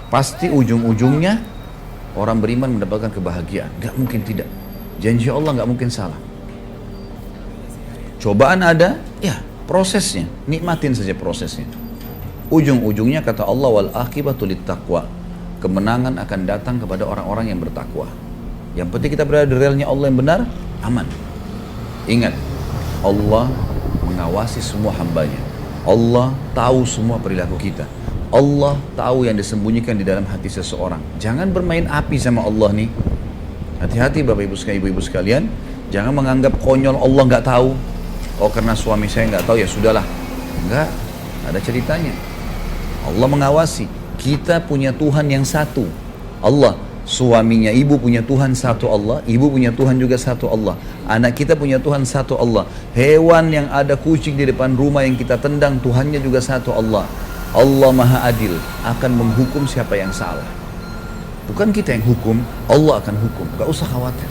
Pasti ujung-ujungnya orang beriman mendapatkan kebahagiaan. Gak mungkin tidak. Janji Allah gak mungkin salah. Cobaan ada, ya prosesnya. Nikmatin saja prosesnya. Ujung-ujungnya kata Allah, wal akibatu littaqwa. Kemenangan akan datang kepada orang-orang yang bertakwa. Yang penting kita berada di relnya Allah yang benar, aman. Ingat, Allah mengawasi semua hambanya. Allah tahu semua perilaku kita. Allah tahu yang disembunyikan di dalam hati seseorang. Jangan bermain api sama Allah nih. Hati-hati Bapak Ibu sekalian, Ibu-ibu sekalian. Jangan menganggap konyol Allah nggak tahu. Oh karena suami saya nggak tahu ya sudahlah. Enggak, ada ceritanya. Allah mengawasi. Kita punya Tuhan yang satu, Allah. Suaminya ibu punya Tuhan satu Allah, ibu punya Tuhan juga satu Allah. Anak kita punya Tuhan satu Allah. Hewan yang ada kucing di depan rumah yang kita tendang, Tuhannya juga satu Allah. Allah Maha Adil, akan menghukum siapa yang salah. Bukan kita yang hukum, Allah akan hukum. Gak usah khawatir.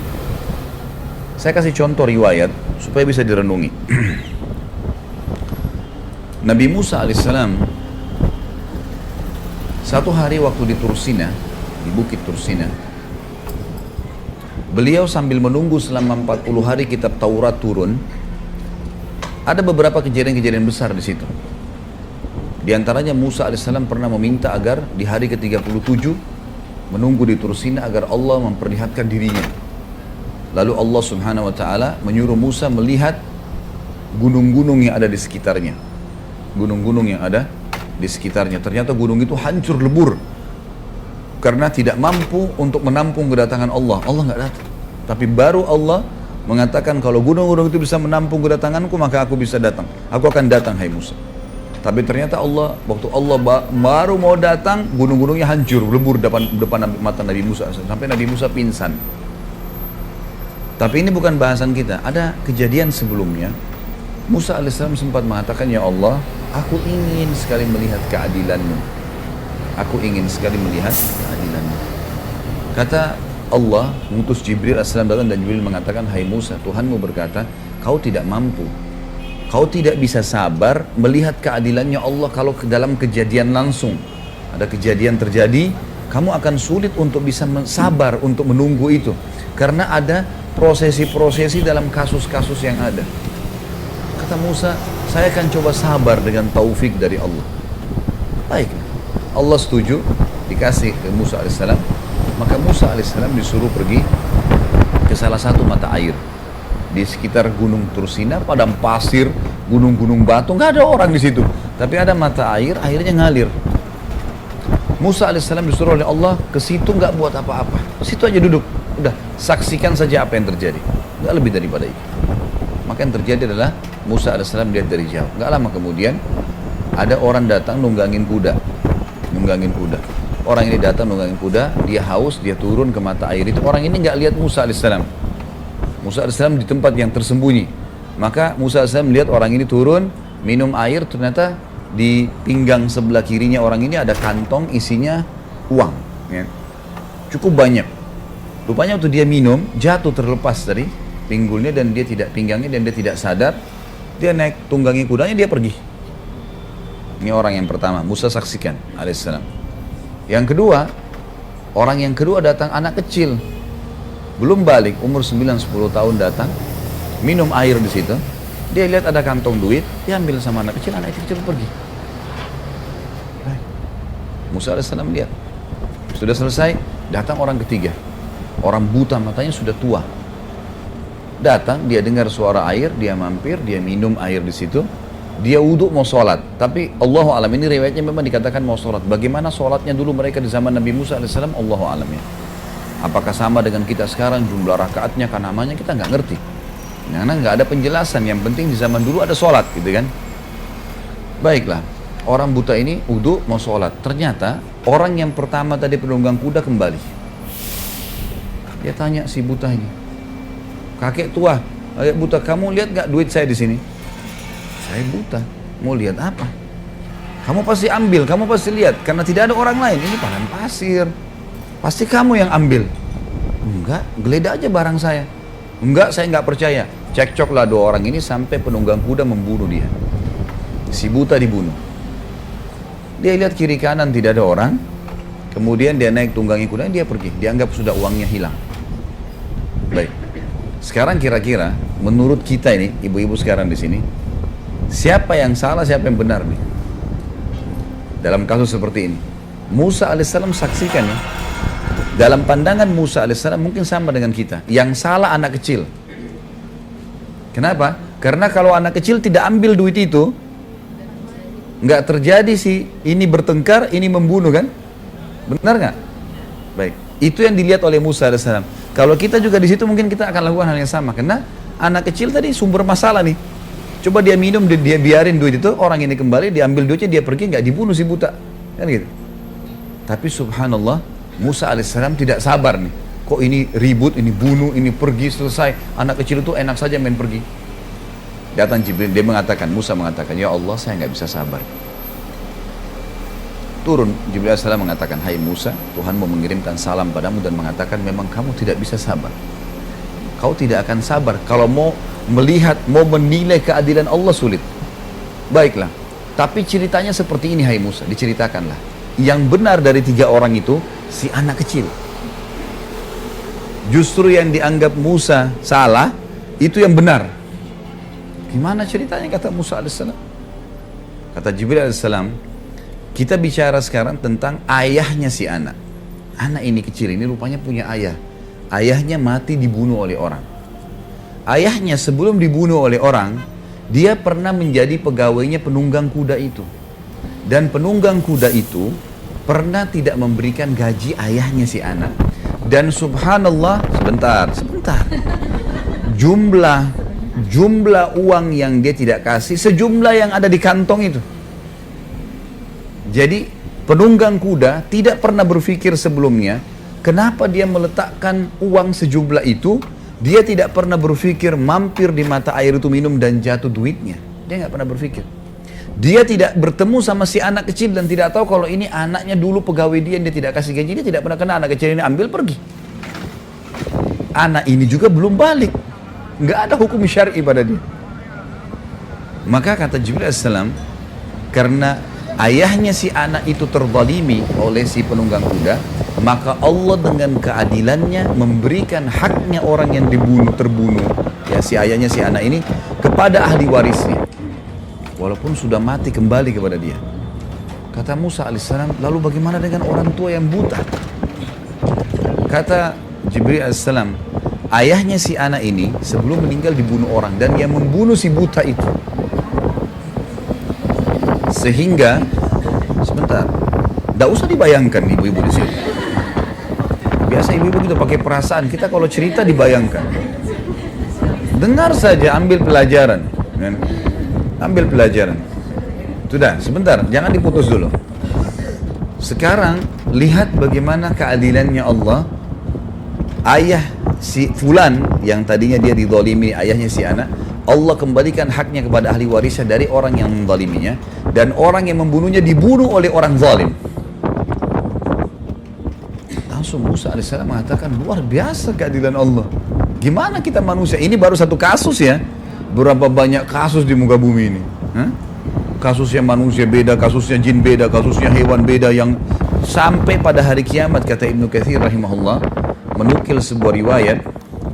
Saya kasih contoh riwayat supaya bisa direnungi. Nabi Musa alaihissalam satu hari waktu di Tursina, di bukit Tursina, beliau sambil menunggu selama 40 hari kitab Taurat turun. Ada beberapa kejadian-kejadian besar di situ. Di antaranya Musa alaihissalam pernah meminta agar di hari ke-37 menunggu di Tursina agar Allah memperlihatkan dirinya. Lalu Allah subhanahu wa ta'ala menyuruh Musa melihat gunung-gunung yang ada di sekitarnya. Gunung-gunung yang ada di sekitarnya. Ternyata gunung itu hancur lebur karena tidak mampu untuk menampung kedatangan Allah. Allah nggak datang. Tapi baru Allah mengatakan kalau gunung-gunung itu bisa menampung kedatanganku maka aku bisa datang. Aku akan datang hai Musa. Tapi ternyata Allah, waktu Allah baru mau datang, gunung-gunungnya hancur lebur depan mata Nabi Musa sampai Nabi Musa pingsan. Tapi ini bukan bahasan kita. Ada kejadian sebelumnya. Musa alaihissalam sempat mengatakan, ya Allah, aku ingin sekali melihat keadilanmu. Aku ingin sekali melihat keadilanmu. Kata Allah, mengutus Jibril alaihissalam datang dan Jibril mengatakan, hai Musa, Tuhanmu berkata, kau tidak mampu. Kau tidak bisa sabar melihat keadilannya Allah kalau ke dalam kejadian langsung. Ada kejadian terjadi, kamu akan sulit untuk bisa sabar untuk menunggu itu. Karena ada prosesi-prosesi dalam kasus-kasus yang ada. Kata Musa, saya akan coba sabar dengan taufik dari Allah. Baik, Allah setuju, dikasih ke Musa alaihissalam. Maka Musa alaihissalam disuruh pergi ke salah satu mata air di sekitar gunung Tursina, padang pasir, gunung-gunung batu, nggak ada orang di situ. Tapi ada mata air, airnya ngalir. Musa alaihissalam disuruh oleh Allah ke situ, nggak buat apa-apa, situ aja duduk. Udah, saksikan saja apa yang terjadi. Nggak lebih daripada itu. Maka yang terjadi adalah Musa alaihissalam lihat dari jauh. Nggak lama kemudian ada orang datang nunggangin kuda. Orang ini datang nunggangin kuda, dia haus, dia turun ke mata air itu. Orang ini nggak lihat Musa alaihissalam. Musa alaihissalam di tempat yang tersembunyi. Maka Musa alaihissalam melihat orang ini turun, minum air, ternyata di pinggang sebelah kirinya orang ini ada kantong isinya uang. Ya. Cukup banyak. Rupanya waktu dia minum, jatuh terlepas dari pinggulnya dan dia tidak pinggangnya dan dia tidak sadar. Dia naik tunggangi kudanya, dia pergi. Ini orang yang pertama, Musa saksikan alaihissalam. Yang kedua, orang yang kedua datang anak kecil. Belum balik, umur 9-10 tahun datang, minum air di situ. Dia lihat ada kantong duit, dia ambil sama anak kecil pergi. Musa alaihissalam lihat. Sudah selesai, datang orang ketiga. Orang buta, matanya sudah tua. Datang, dia dengar suara air, dia mampir, dia minum air di situ. Dia wudhu mau sholat, tapi Allahu alam, ini riwayatnya memang dikatakan mau sholat. Bagaimana sholatnya dulu mereka di zaman Nabi Musa alaihissalam, Allahu alam ya. Apakah sama dengan kita sekarang, jumlah rakaatnya, kan namanya kita nggak ngerti. Karena nggak ada penjelasan, yang penting di zaman dulu ada sholat gitu kan. Baiklah, orang buta ini wudhu mau sholat. Ternyata orang yang pertama tadi penunggang kuda kembali. Dia tanya si buta ini, kakek tua, kakek buta, kamu lihat nggak duit saya di sini? Saya buta, mau lihat apa? Kamu pasti ambil, kamu pasti lihat, karena tidak ada orang lain. Ini padang pasir, pasti kamu yang ambil. Enggak, geledah aja barang saya. Enggak, saya nggak percaya. Cekcoklah dua orang ini sampai penunggang kuda membunuh dia. Si buta dibunuh. Dia lihat kiri kanan tidak ada orang. Kemudian dia naik tunggangi kuda, dia pergi. Dianggap sudah uangnya hilang. Baik. Sekarang kira-kira menurut kita ini, ibu-ibu sekarang di sini, siapa yang salah, siapa yang benar nih? Dalam kasus seperti ini. Musa alaihissalam saksikan ya. Dalam pandangan Musa alaihissalam mungkin sama dengan kita. Yang salah anak kecil. Kenapa? Karena kalau anak kecil tidak ambil duit itu, nggak terjadi sih ini bertengkar, ini membunuh kan? Benar nggak? Baik. Itu yang dilihat oleh Musa alaihissalam. Kalau kita juga di situ mungkin kita akan lakukan hal yang sama. Karena anak kecil tadi sumber masalah nih. Coba dia minum, dia biarin duit itu, orang ini kembali, diambil duitnya, dia pergi, nggak dibunuh si buta. Kan gitu. Tapi subhanallah, Musa alaihissalam tidak sabar nih. Kok ini ribut, ini bunuh, ini pergi, selesai. Anak kecil itu enak saja main pergi. Datang Jibril, dia mengatakan, Musa mengatakan, ya Allah saya nggak bisa sabar. Turun, Jibril alaihissalam mengatakan, hai Musa, Tuhan mau mengirimkan salam padamu dan mengatakan memang kamu tidak bisa sabar. Kau tidak akan sabar kalau mau melihat, mau menilai keadilan Allah sulit. Baiklah, tapi ceritanya seperti ini hai Musa, diceritakanlah. Yang benar dari 3 orang itu, si anak kecil. Justru yang dianggap Musa salah, itu yang benar. Gimana ceritanya kata Musa alaihissalam? Kata Jibril alaihissalam, kita bicara sekarang tentang ayahnya si anak. Anak ini kecil, ini rupanya punya ayah. Ayahnya mati dibunuh oleh orang. Ayahnya sebelum dibunuh oleh orang, dia pernah menjadi pegawainya penunggang kuda itu. Dan penunggang kuda itu pernah tidak memberikan gaji ayahnya si anak. Dan subhanallah, sebentar. Jumlah uang yang dia tidak kasih, sejumlah yang ada di kantong itu. Jadi penunggang kuda tidak pernah berpikir sebelumnya, kenapa dia meletakkan uang sejumlah itu. Dia tidak pernah berpikir mampir di mata air itu minum dan jatuh duitnya. Dia nggak pernah berpikir. Dia tidak bertemu sama si anak kecil dan tidak tahu kalau ini anaknya dulu pegawai dia tidak kasih gaji. Dia tidak pernah kenal anak kecil ini, ambil pergi. Anak ini juga belum balik. Nggak ada hukum syar'i pada dia. Maka kata Jibril alaihissalam, karena ayahnya si anak itu terzalimi oleh si penunggang kuda, maka Allah dengan keadilannya memberikan haknya orang yang terbunuh, ya si ayahnya si anak ini, kepada ahli warisnya. Walaupun sudah mati kembali kepada dia. Kata Musa alaihissalam, lalu bagaimana dengan orang tua yang buta? Kata Jibril alaihissalam, ayahnya si anak ini sebelum meninggal dibunuh orang, dan yang membunuh si buta itu. Sehingga, sebentar, tidak usah dibayangkan ibu-ibu di sini. Biasa ibu-ibu kita pakai perasaan, kita kalau cerita dibayangkan. Dengar saja, ambil pelajaran. Ambil pelajaran. Sudah, sebentar, jangan diputus dulu. Sekarang, lihat bagaimana keadilannya Allah. Ayah si fulan, yang tadinya dia dizalimi, ayahnya si anak, Allah kembalikan haknya kepada ahli warisnya dari orang yang menzaliminya, dan orang yang membunuhnya dibunuh oleh orang zalim. Langsung Musa alaihissalam mengatakan, luar biasa keadilan Allah. Gimana kita manusia? Ini baru satu kasus ya. Berapa banyak kasus di muka bumi ini? Kasusnya manusia beda, kasusnya jin beda, kasusnya hewan beda, yang sampai pada hari kiamat, kata Ibnu Katsir rahimahullah, menukil sebuah riwayat,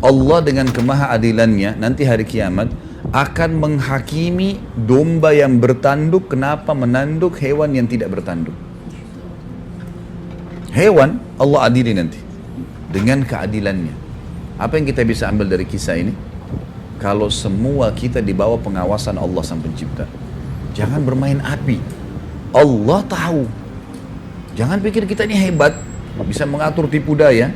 Allah dengan kemahaadilannya nanti hari kiamat akan menghakimi domba yang bertanduk kenapa menanduk hewan yang tidak bertanduk. Hewan Allah adili nanti dengan keadilannya. Apa yang kita bisa ambil dari kisah ini? Kalau semua kita di bawah pengawasan Allah Sang Pencipta, jangan bermain api. Allah tahu. Jangan pikir kita ini hebat, bisa mengatur tipu daya.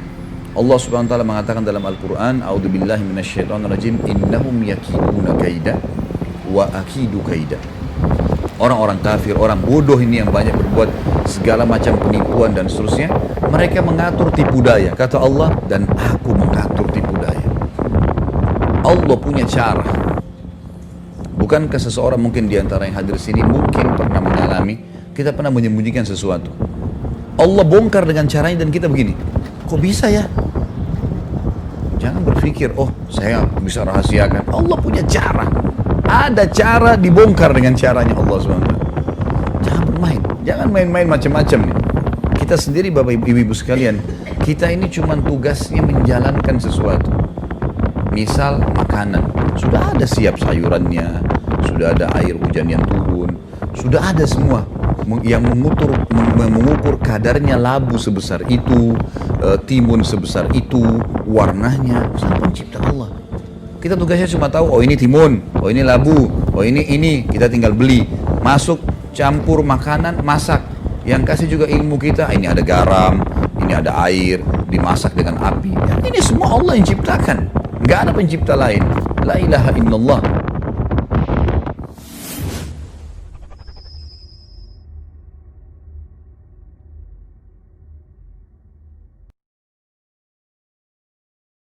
Allah Subhanahu wa taala mengatakan dalam Al-Qur'an, "A'udzubillahi minasyaitonirrajim, innahum yakiduna kaida wa akidu kaida." Orang-orang kafir, orang bodoh ini yang banyak berbuat segala macam penipuan dan seterusnya, mereka mengatur tipu daya. Kata Allah, dan aku mengatur tipu daya. Allah punya cara. Bukankah seseorang mungkin di antara yang hadir sini mungkin pernah mengalami, kita pernah menyembunyikan sesuatu. Allah bongkar dengan caranya dan kita begini, kok bisa ya? Jangan berpikir, oh saya bisa rahasiakan. Allah punya cara. Ada cara dibongkar dengan caranya Allah SWT. Jangan bermain. Jangan main-main macam-macam nih. kita sendiri Bapak Ibu sekalian, kita ini cuma tugasnya menjalankan sesuatu. Misal makanan, sudah ada siap sayurannya, sudah ada air hujan yang turun, sudah ada semua. Yang mengukur kadarnya labu sebesar itu, timun sebesar itu, warnanya, sama pencipta Allah. Kita tugasnya cuma tahu, oh ini timun, oh ini labu, oh ini, kita tinggal beli, masuk, campur makanan, masak. Yang kasih juga ilmu kita, ini ada garam, ini ada air, dimasak dengan api. Ini semua Allah yang ciptakan, nggak ada pencipta lain. La ilaha illallah.